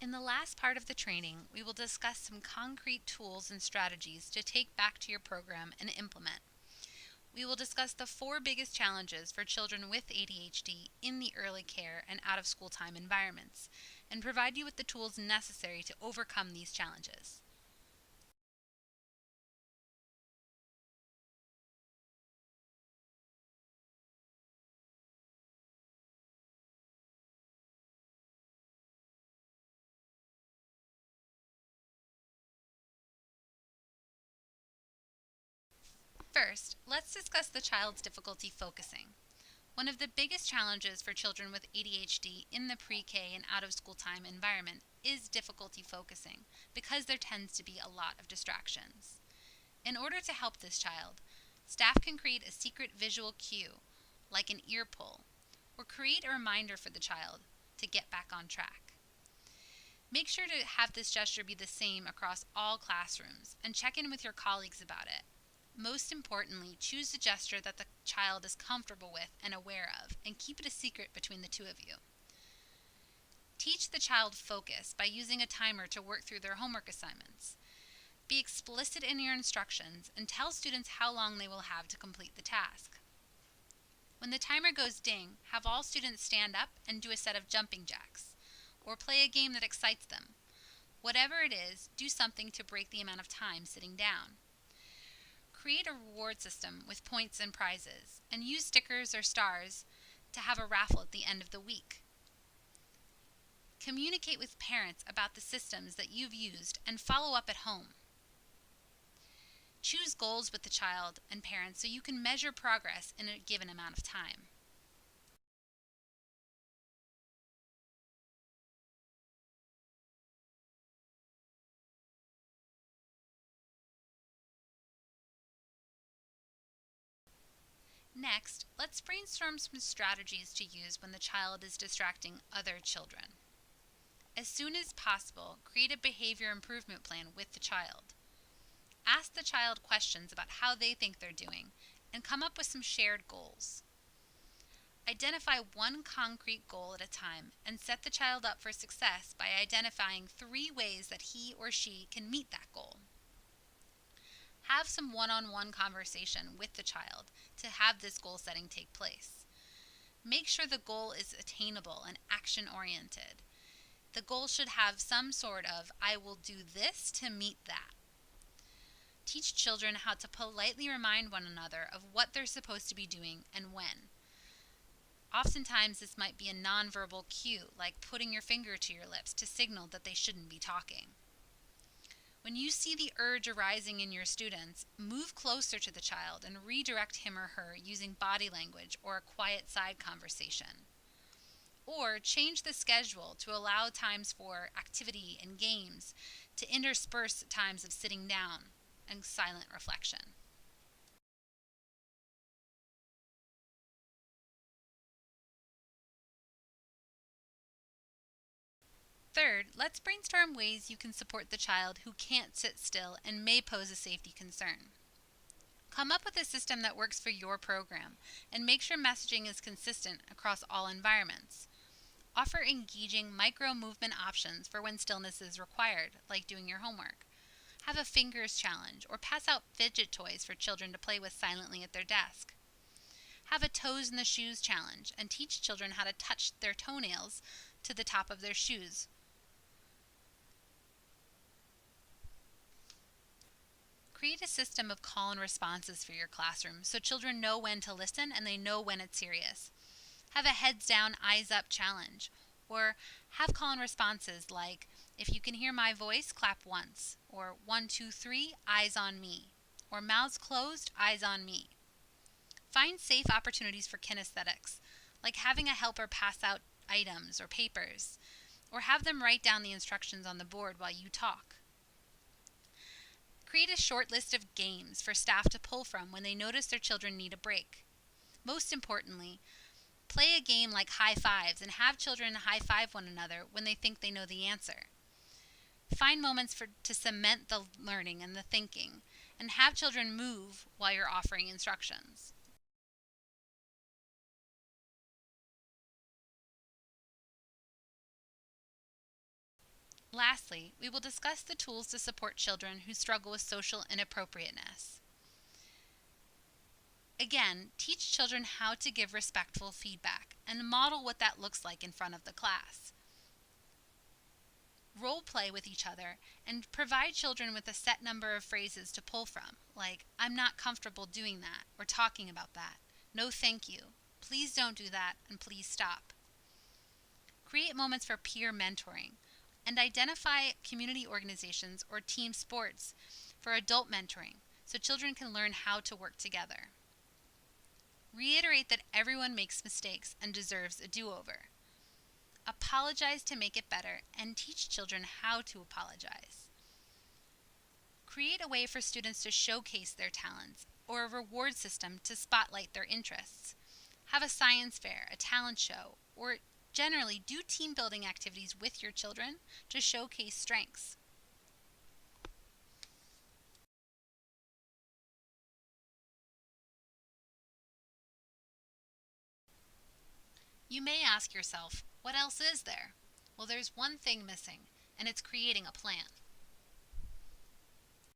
In the last part of the training, we will discuss some concrete tools and strategies to take back to your program and implement. We will discuss the 4 biggest challenges for children with ADHD in the early care and out of school time environments, and provide you with the tools necessary to overcome these challenges. First, let's discuss the child's difficulty focusing. One of the biggest challenges for children with ADHD in the pre-K and out-of-school time environment is difficulty focusing, because there tends to be a lot of distractions. In order to help this child, staff can create a secret visual cue, like an ear pull, or create a reminder for the child to get back on track. Make sure to have this gesture be the same across all classrooms, and check in with your colleagues about it. Most importantly, choose a gesture that the child is comfortable with and aware of, and keep it a secret between the two of you. Teach the child focus by using a timer to work through their homework assignments. Be explicit in your instructions and tell students how long they will have to complete the task. When the timer goes ding, have all students stand up and do a set of jumping jacks, or play a game that excites them. Whatever it is, do something to break the amount of time sitting down. Create a reward system with points and prizes, and use stickers or stars to have a raffle at the end of the week. Communicate with parents about the systems that you've used and follow up at home. Choose goals with the child and parents so you can measure progress in a given amount of time. Next, let's brainstorm some strategies to use when the child is distracting other children. As soon as possible, create a behavior improvement plan with the child. Ask the child questions about how they think they're doing, and come up with some shared goals. Identify one concrete goal at a time and set the child up for success by identifying 3 ways that he or she can meet that goal. Have some one-on-one conversation with the child to have this goal setting take place. Make sure the goal is attainable and action-oriented. The goal should have some sort of, I will do this to meet that. Teach children how to politely remind one another of what they're supposed to be doing and when. Oftentimes, this might be a nonverbal cue, like putting your finger to your lips to signal that they shouldn't be talking. When you see the urge arising in your students, move closer to the child and redirect him or her using body language or a quiet side conversation. Or change the schedule to allow times for activity and games to intersperse times of sitting down and silent reflection. Third, let's brainstorm ways you can support the child who can't sit still and may pose a safety concern. Come up with a system that works for your program, and make sure messaging is consistent across all environments. Offer engaging micro-movement options for when stillness is required, like doing your homework. Have a fingers challenge, or pass out fidget toys for children to play with silently at their desk. Have a toes in the shoes challenge, and teach children how to touch their toenails to the top of their shoes. Create a system of call and responses for your classroom so children know when to listen and they know when it's serious. Have a heads down, eyes up challenge, or have call and responses like, if you can hear my voice, clap once, or 1, 2, 3, eyes on me, or mouths closed, eyes on me. Find safe opportunities for kinesthetics, like having a helper pass out items or papers, or have them write down the instructions on the board while you talk. Create a short list of games for staff to pull from when they notice their children need a break. Most importantly, play a game like high fives and have children high five one another when they think they know the answer. Find moments to cement the learning and the thinking, and have children move while you're offering instructions. Lastly, we will discuss the tools to support children who struggle with social inappropriateness. Again, teach children how to give respectful feedback and model what that looks like in front of the class. Role play with each other and provide children with a set number of phrases to pull from, like, I'm not comfortable doing that or talking about that. No, thank you. Please don't do that, and please stop. Create moments for peer mentoring and identify community organizations or team sports for adult mentoring so children can learn how to work together. Reiterate that everyone makes mistakes and deserves a do-over. Apologize to make it better and teach children how to apologize. Create a way for students to showcase their talents or a reward system to spotlight their interests. Have a science fair, a talent show, or generally do team building activities with your children to showcase strengths. You may ask yourself, what else is there? Well, there's one thing missing, and it's creating a plan.